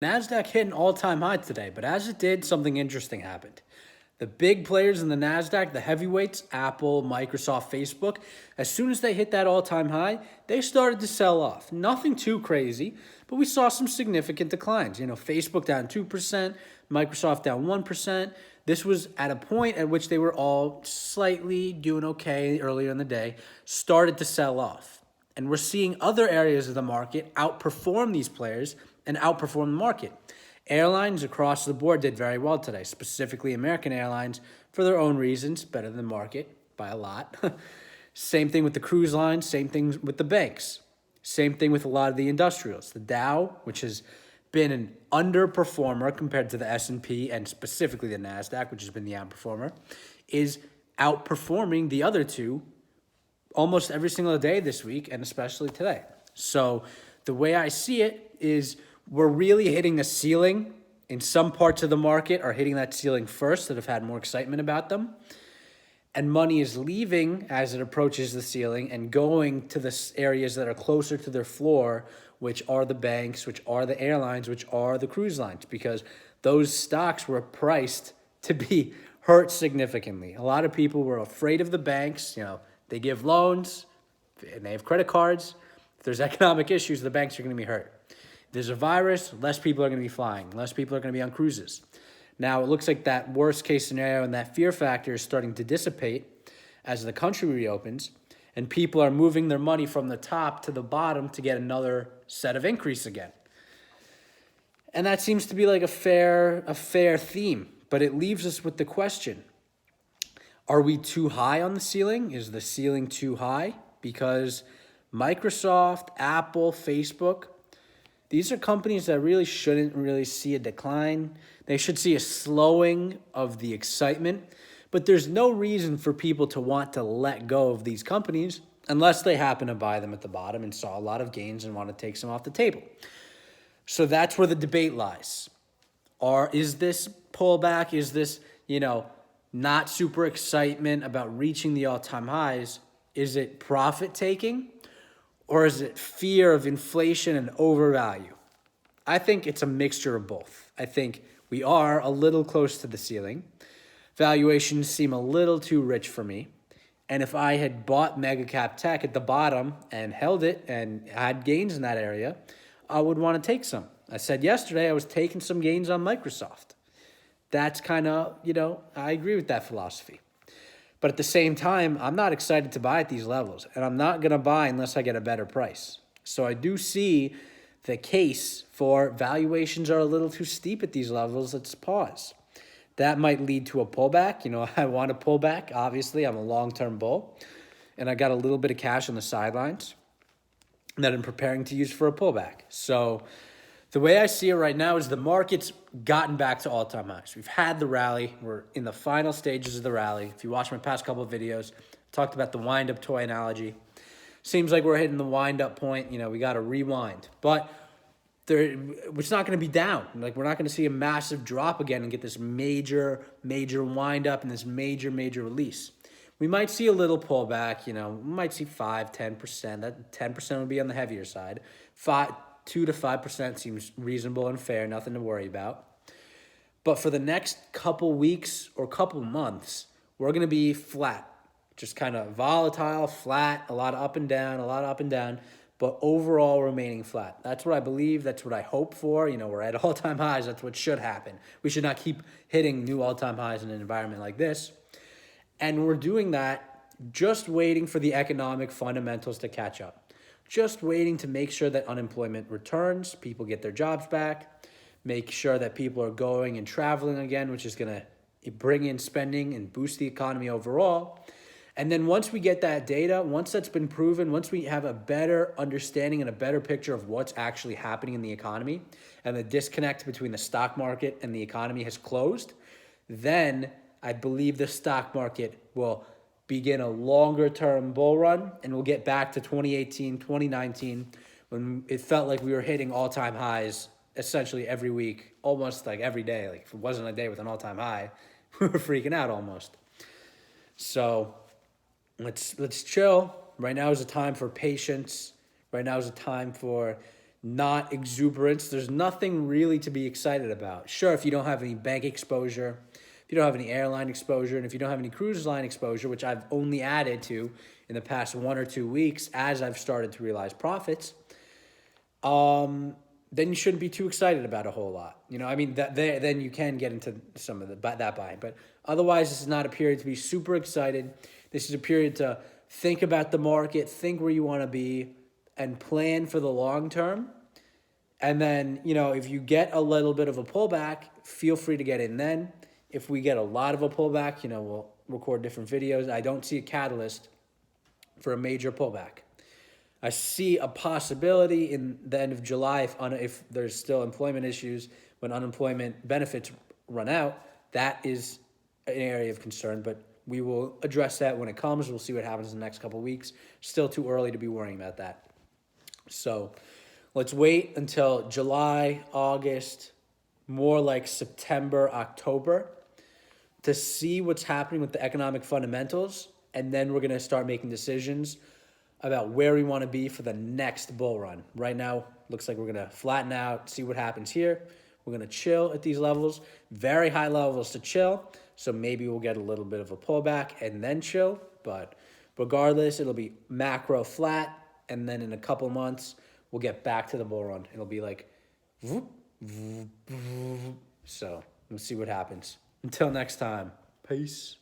Nasdaq hit an all-time high today, but as it did, something interesting happened. The big players in the Nasdaq, the heavyweights, Apple, Microsoft, Facebook, as soon as they hit that all-time high, they started to sell off. Nothing too crazy, but we saw some significant declines. Facebook down 2%, Microsoft down 1%. This was at a point at which they were all slightly doing okay earlier in the day, started to sell off. And we're seeing other areas of the market outperform these players and outperform the market. Airlines across the board did very well today, specifically American Airlines, for their own reasons, better than the market by a lot. Same thing with the cruise lines, same thing with the banks. Same thing with a lot of the industrials. The Dow, which has been an underperformer compared to the S&P and specifically the Nasdaq, which has been the outperformer, is outperforming the other two almost every single day this week, and especially today. So the way I see it is we're really hitting a ceiling. In some parts of the market are hitting that ceiling first that have had more excitement about them. And money is leaving as it approaches the ceiling and going to the areas that are closer to their floor, which are the banks, which are the airlines, which are the cruise lines, because those stocks were priced to be hurt significantly. A lot of people were afraid of the banks. They give loans and they have credit cards. If there's economic issues, the banks are going to be hurt. If there's a virus, less people are going to be flying. Less people are going to be on cruises. Now, it looks like that worst case scenario and that fear factor is starting to dissipate as the country reopens and people are moving their money from the top to the bottom to get another set of increase again. And that seems to be like a fair theme, but it leaves us with the question, are we too high on the ceiling? Is the ceiling too high? Because Microsoft, Apple, Facebook, these are companies that really shouldn't really see a decline. They should see a slowing of the excitement. But there's no reason for people to want to let go of these companies unless they happen to buy them at the bottom and saw a lot of gains and want to take some off the table. So that's where the debate lies. Is this pullback? Is this, not super excitement about reaching the all-time highs? Is it profit taking? Or is it fear of inflation and overvalue? I think it's a mixture of both. I think we are a little close to the ceiling. Valuations seem a little too rich for me. And if I had bought megacap tech at the bottom and held it and had gains in that area, I would want to take some. I said yesterday I was taking some gains on Microsoft. That's kind of, I agree with that philosophy. But at the same time, I'm not excited to buy at these levels, and I'm not going to buy unless I get a better price. So I do see the case for valuations are a little too steep at these levels. Let's pause. That might lead to a pullback. I want to pull back. Obviously, I'm a long-term bull, and I got a little bit of cash on the sidelines that I'm preparing to use for a pullback. So the way I see it right now is the market's gotten back to all-time highs. We've had the rally. We're in the final stages of the rally. If you watch my past couple of videos, I talked about the wind-up toy analogy. Seems like we're hitting the wind-up point. We got to rewind. But it's not going to be down. We're not going to see a massive drop again and get this major wind-up and this major release. We might see a little pullback. We might see 5-10%. That 10% would be on the heavier side. 2 to 5% seems reasonable and fair, nothing to worry about. But for the next couple weeks or couple months, we're going to be flat, just kind of volatile, flat, a lot of up and down, but overall remaining flat. That's what I believe. That's what I hope for. We're at all-time highs. That's what should happen. We should not keep hitting new all-time highs in an environment like this. And we're doing that just waiting for the economic fundamentals to catch up. Just waiting to make sure that unemployment returns, people get their jobs back, make sure that people are going and traveling again, which is going to bring in spending and boost the economy overall. And then once we get that data, once that's been proven, once we have a better understanding and a better picture of what's actually happening in the economy and the disconnect between the stock market and the economy has closed, then I believe the stock market will begin a longer-term bull run, and we'll get back to 2018, 2019, when it felt like we were hitting all-time highs essentially every week, almost like every day. If it wasn't a day with an all-time high, we were freaking out almost. So let's chill. Right now is a time for patience. Right now is a time for not exuberance. There's nothing really to be excited about. Sure, if you don't have any bank exposure, if you don't have any airline exposure, and if you don't have any cruise line exposure, which I've only added to in the past 1 or 2 weeks as I've started to realize profits, then you shouldn't be too excited about a whole lot. I mean, then you can get into some of that buying. But otherwise, this is not a period to be super excited. This is a period to think about the market, think where you want to be, and plan for the long term. And then, if you get a little bit of a pullback, feel free to get in then. If we get a lot of a pullback, we'll record different videos. I don't see a catalyst for a major pullback. I see a possibility in the end of July if there's still employment issues, when unemployment benefits run out. That is an area of concern, but we will address that when it comes. We'll see what happens in the next couple of weeks. Still too early to be worrying about that. So let's wait until July, August, more like September, October, to see what's happening with the economic fundamentals. And then we're going to start making decisions about where we want to be for the next bull run. Right now, looks like we're going to flatten out, see what happens here. We're going to chill at these levels, very high levels to chill. So maybe we'll get a little bit of a pullback and then chill. But regardless, it'll be macro flat. And then in a couple months, we'll get back to the bull run. It'll be like, whoop, whoop, whoop. So let's see what happens. Until next time, peace.